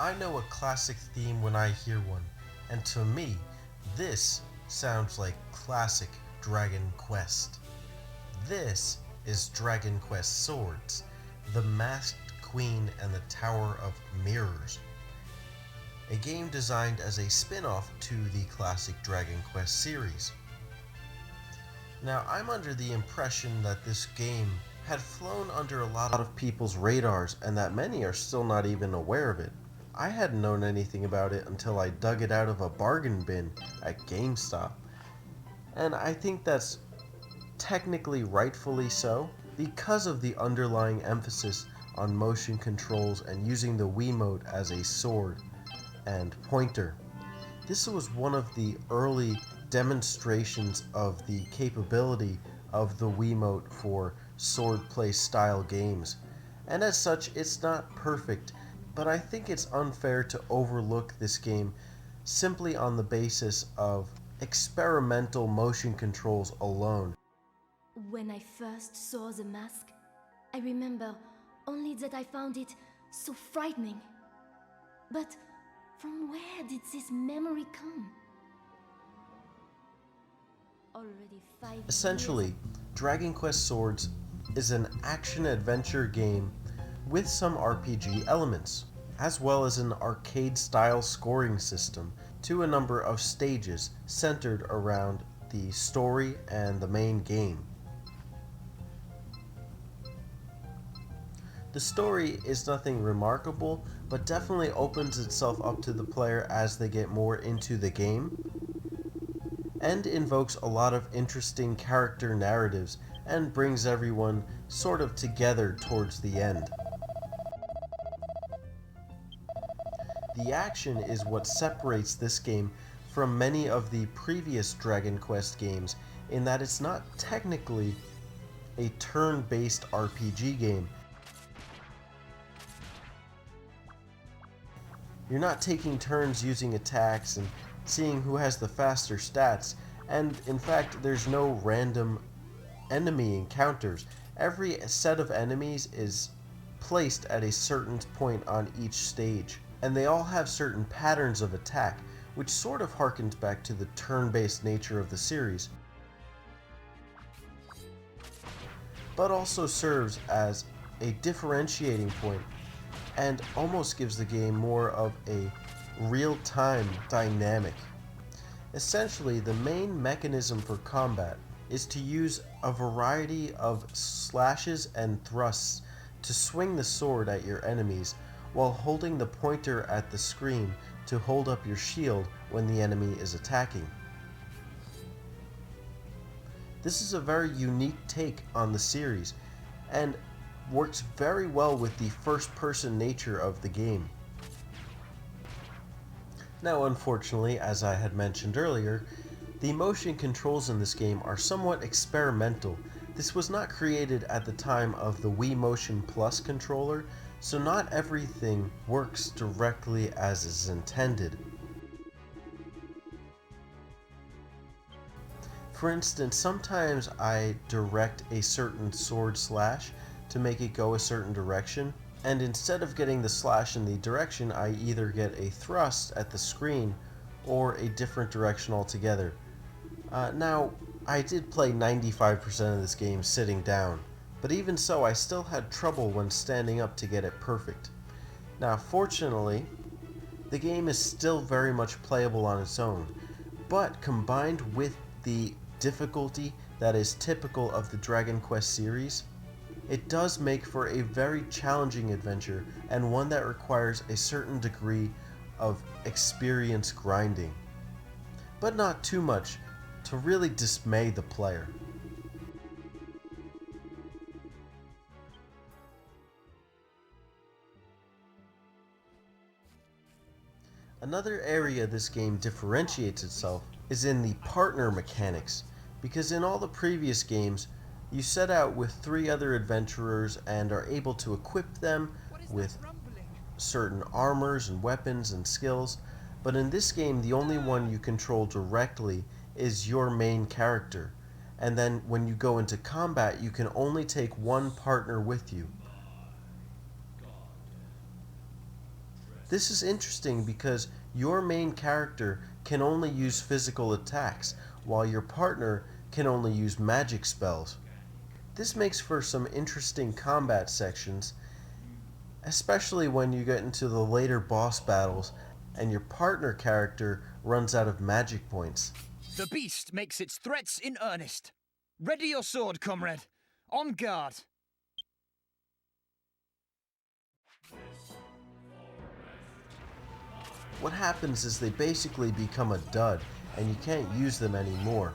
I know a classic theme when I hear one, and to me, this sounds like classic Dragon Quest. This is Dragon Quest Swords, the Masked Queen and the Tower of Mirrors, a game designed as a spin-off to the classic Dragon Quest series. Now, I'm under the impression that this game had flown under a lot of people's radars and that many are still not even aware of it. I hadn't known anything about it until I dug it out of a bargain bin at GameStop. And I think that's technically rightfully so, because of the underlying emphasis on motion controls and using the Wiimote as a sword and pointer. This was one of the early demonstrations of the capability of the Wiimote for swordplay style games, and as such it's not perfect, but I think it's unfair to overlook this game simply on the basis of experimental motion controls alone. When I first saw the mask, I remember only that I found it so frightening. But from where did this memory come? Already 5 years. Essentially, Dragon Quest Swords is an action-adventure game with some RPG elements, as well as an arcade-style scoring system to a number of stages centered around the story and the main game. The story is nothing remarkable, but definitely opens itself up to the player as they get more into the game, and invokes a lot of interesting character narratives and brings everyone sort of together towards the end. The action is what separates this game from many of the previous Dragon Quest games in that it's not technically a turn-based RPG game. You're not taking turns using attacks and seeing who has the faster stats, and in fact there's no random enemy encounters. Every set of enemies is placed at a certain point on each stage, and they all have certain patterns of attack, which sort of harkens back to the turn-based nature of the series, but also serves as a differentiating point and almost gives the game more of a real-time dynamic. Essentially, the main mechanism for combat is to use a variety of slashes and thrusts to swing the sword at your enemies while holding the pointer at the screen to hold up your shield when the enemy is attacking. This is a very unique take on the series, and works very well with the first-person nature of the game. Now, unfortunately, as I had mentioned earlier, the motion controls in this game are somewhat experimental. This was not created at the time of the Wii Motion Plus controller, so not everything works directly as is intended. For instance, sometimes I direct a certain sword slash to make it go a certain direction, and instead of getting the slash in the direction, I either get a thrust at the screen or a different direction altogether. Now, I did play 95% of this game sitting down, but even so I still had trouble when standing up to get it perfect. Now, fortunately, the game is still very much playable on its own, but combined with the difficulty that is typical of the Dragon Quest series, it does make for a very challenging adventure, and one that requires a certain degree of experience grinding, but not too much to really dismay the player. Another area this game differentiates itself is in the partner mechanics, because in all the previous games you set out with 3 other adventurers and are able to equip them with certain armors and weapons and skills, but in this game the only one you control directly is your main character, and then when you go into combat you can only take one partner with you. This is interesting because your main character can only use physical attacks, while your partner can only use magic spells. This makes for some interesting combat sections, especially when you get into the later boss battles and your partner character runs out of magic points. The beast makes its threats in earnest. Ready your sword, comrade. On guard. What happens is they basically become a dud and you can't use them anymore.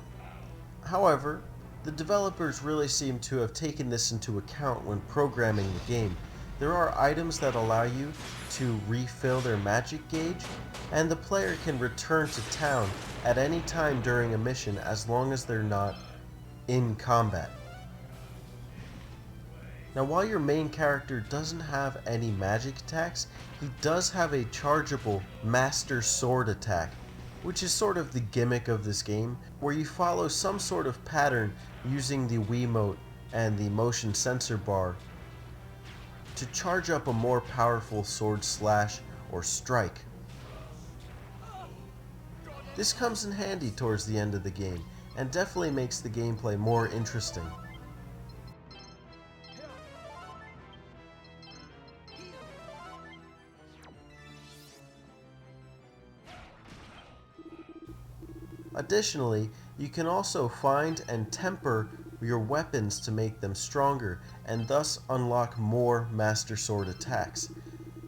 However, the developers really seem to have taken this into account when programming the game. There are items that allow you to refill their magic gauge, and the player can return to town at any time during a mission as long as they're not in combat. Now, while your main character doesn't have any magic attacks, he does have a chargeable Master Sword attack, which is sort of the gimmick of this game, where you follow some sort of pattern using the Wiimote and the motion sensor bar to charge up a more powerful sword slash or strike. This comes in handy towards the end of the game, and definitely makes the gameplay more interesting. Additionally, you can also find and temper your weapons to make them stronger, and thus unlock more Master Sword attacks.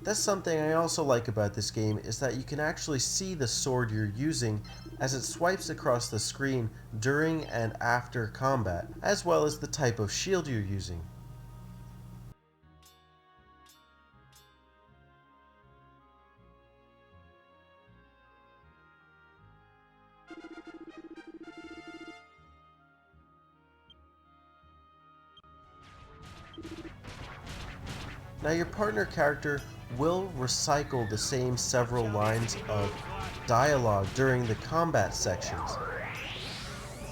That's something I also like about this game, is that you can actually see the sword you're using as it swipes across the screen during and after combat, as well as the type of shield you're using. Now, your partner character will recycle the same several lines of dialogue during the combat sections,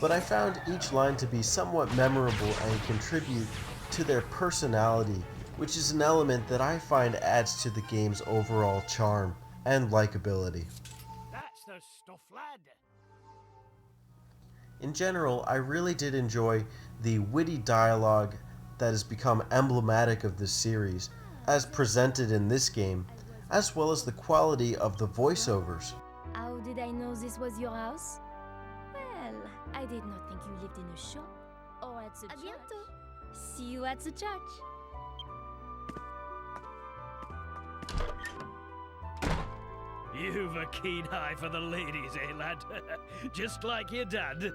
but I found each line to be somewhat memorable and contribute to their personality, which is an element that I find adds to the game's overall charm and likability. That's the stuff, lad. In general, I really did enjoy the witty dialogue that has become emblematic of this series, as presented in this game, as well as the quality of the voiceovers. How did I know this was your house? Well, I did not think you lived in a shop or at the church. À bientôt. See you at the church. You've a keen eye for the ladies, eh, lad? Just like your dad.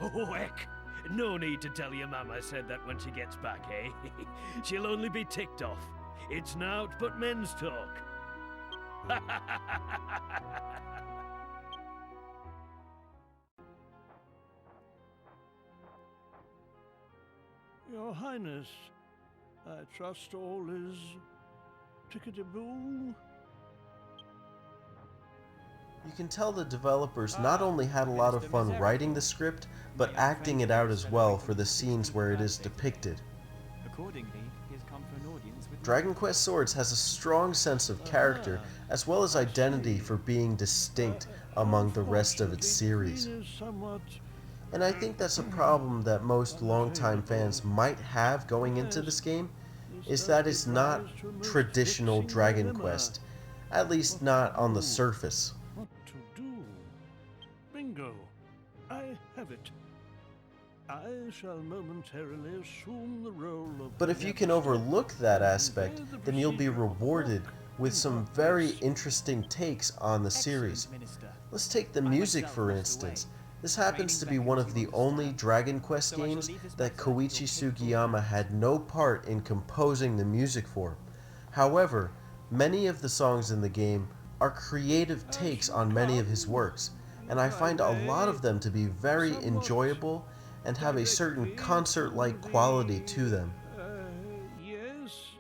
Oh, heck. No need to tell your mama said that when she gets back, eh? She'll only be ticked off. It's nowt but men's talk. Your Highness, I trust all is tickety-boo. You can tell the developers not only had a lot of fun writing the script, but acting it out as well for the scenes where it is depicted. Dragon Quest Swords has a strong sense of character, as well as identity for being distinct among the rest of its series. And I think that's a problem that most longtime fans might have going into this game, is that it's not traditional Dragon Quest, at least not on the surface. What to do? Bingo! I have it. I shall momentarily assume the role of... But if you can overlook that aspect, then you'll be rewarded with some very interesting takes on the series. Let's take the music for instance. This happens to be one of the only Dragon Quest games that Koichi Sugiyama had no part in composing the music for. However, many of the songs in the game are creative takes on many of his works, and I find a lot of them to be very enjoyable and have a certain concert-like quality to them. Yes,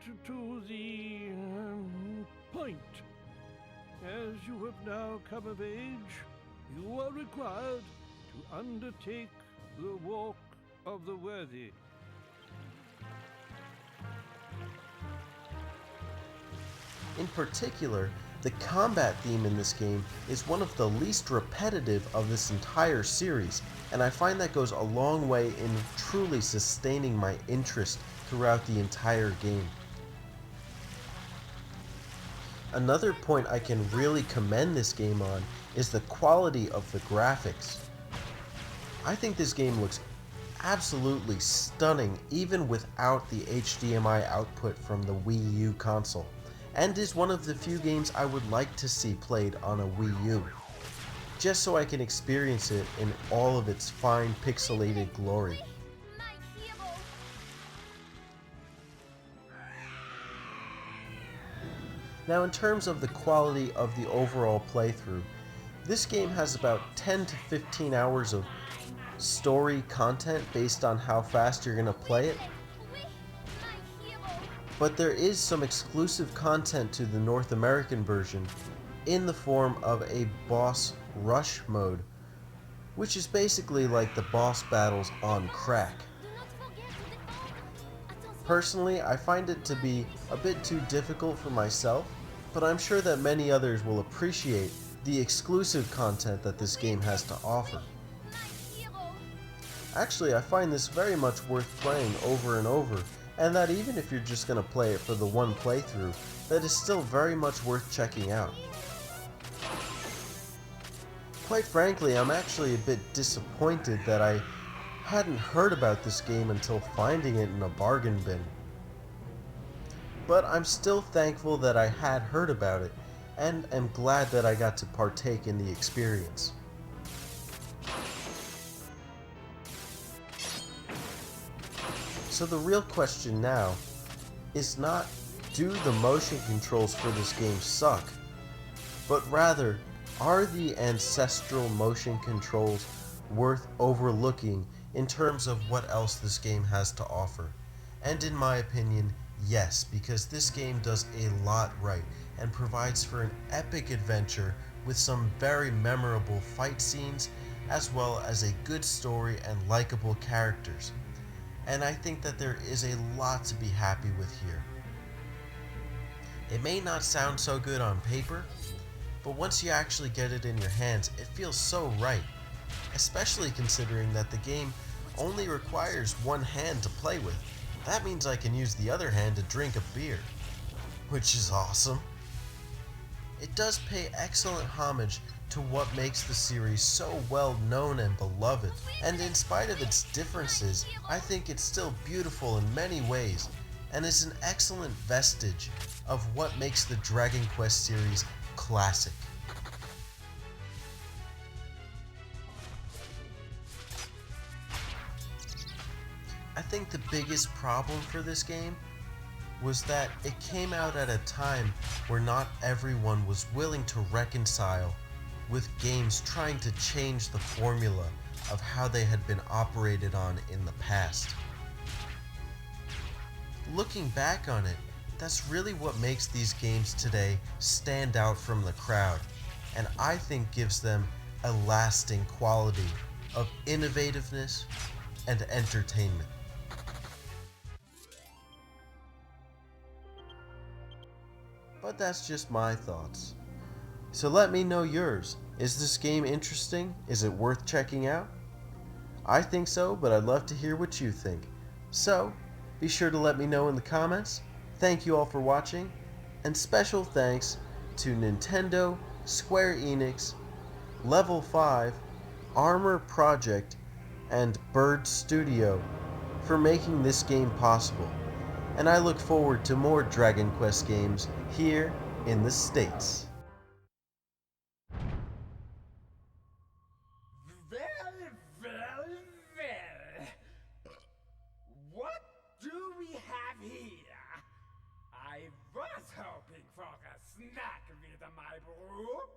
to the point. As you have now come of age, you are required to undertake the walk of the worthy. In particular, the combat theme in this game is one of the least repetitive of this entire series, and I find that goes a long way in truly sustaining my interest throughout the entire game. Another point I can really commend this game on is the quality of the graphics. I think this game looks absolutely stunning even without the HDMI output from the Wii U console, and is one of the few games I would like to see played on a Wii U, just so I can experience it in all of its fine pixelated glory. Now, in terms of the quality of the overall playthrough, this game has about 10 to 15 hours of story content based on how fast you're going to play it. But there is some exclusive content to the North American version in the form of a boss rush mode, which is basically like the boss battles on crack. Personally, I find it to be a bit too difficult for myself, but I'm sure that many others will appreciate the exclusive content that this game has to offer. Actually, I find this very much worth playing over and over, and that even if you're just going to play it for the one playthrough, that is still very much worth checking out. Quite frankly, I'm actually a bit disappointed that I hadn't heard about this game until finding it in a bargain bin. But I'm still thankful that I had heard about it, and am glad that I got to partake in the experience. So the real question now is not, do the motion controls for this game suck? But rather, are the ancestral motion controls worth overlooking in terms of what else this game has to offer? And in my opinion, yes, because this game does a lot right and provides for an epic adventure with some very memorable fight scenes, as well as a good story and likable characters. And I think that there is a lot to be happy with here. It may not sound so good on paper, but once you actually get it in your hands, it feels so right, especially considering that the game only requires one hand to play with. That means I can use the other hand to drink a beer, which is awesome. It does pay excellent homage to what makes the series so well known and beloved, and in spite of its differences, I think it's still beautiful in many ways, and is an excellent vestige of what makes the Dragon Quest series classic. I think the biggest problem for this game was that it came out at a time where not everyone was willing to reconcile with games trying to change the formula of how they had been operated on in the past. Looking back on it, that's really what makes these games today stand out from the crowd, and I think gives them a lasting quality of innovativeness and entertainment. But that's just my thoughts. So let me know yours. Is this game interesting? Is it worth checking out? I think so, but I'd love to hear what you think. So, be sure to let me know in the comments. Thank you all for watching, and special thanks to Nintendo, Square Enix, Level 5, Armor Project, and Bird Studio for making this game possible. And I look forward to more Dragon Quest games here in the States. Well. What do we have here? I was hoping for a snack with my brew.